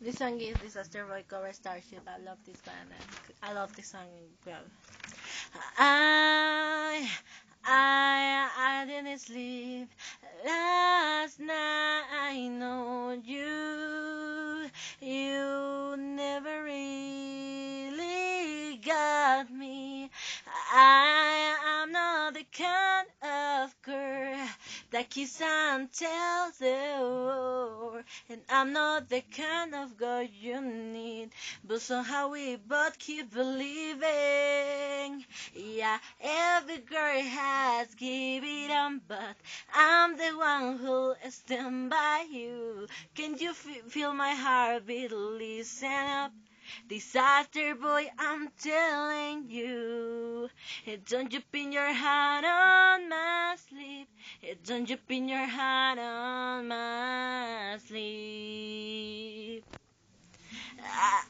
This song is Disaster Boy cover Starship. I love this band. I love this song as well. I I didn't sleep last night. I know you never really got me. I'm not the kind of girl that kiss and tell the world, and I'm not the kind of girl you need. But somehow we both keep believing. Yeah, every girl has give it on, but I'm the one who'll stand by you. Can you feel my heartbeat? Listen up. Disaster boy, I'm telling you. Don't you pin your hand on my sleeve. Don't you pin your hand on my sleeve.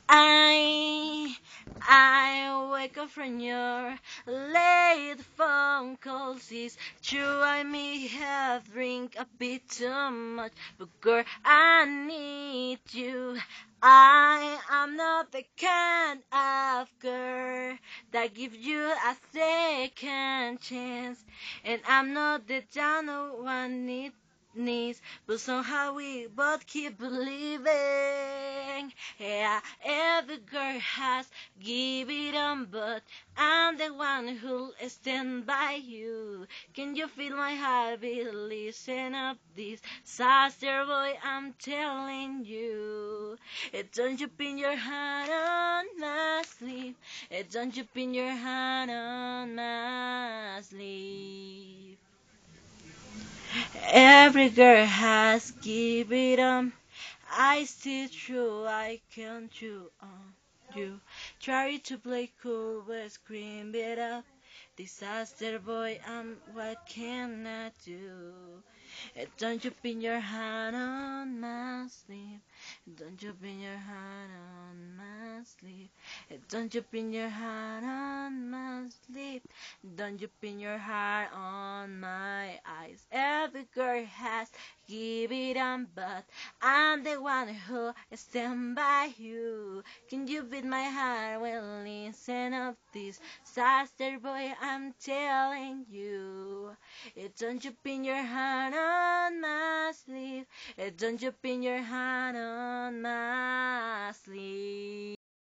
I I wake up from your late phone calls. It's true I may have drink a bit too much, but girl I need you. I am not the kind of girl that gives you a second chance, and I'm not the down no one needs, but somehow we both keep believing. Yeah, every girl has give it on, but I'm the one who'll stand by you. Can you feel my heartbeat? Listen up, this disaster boy, I'm telling you. Don't you pin your hand on my sleeve. Don't you pin your hand on my sleeve. Every girl has give it on. I see through, I can't chew on you. Try to play cool, but scream it up. Disaster boy, what can I do? Don't you pin your hand on my sleeve. Don't you pin your hand on my sleeve. Don't you pin your hand on my sleeve. Don't you pin your heart on my eyes. Every girl has give it on, but I'm the one who stand by you. Can you beat my heart? Well, listen up, this disaster boy, I'm telling you. Don't you pin your hand on my sleeve. Don't you pin your hand on my sleeve.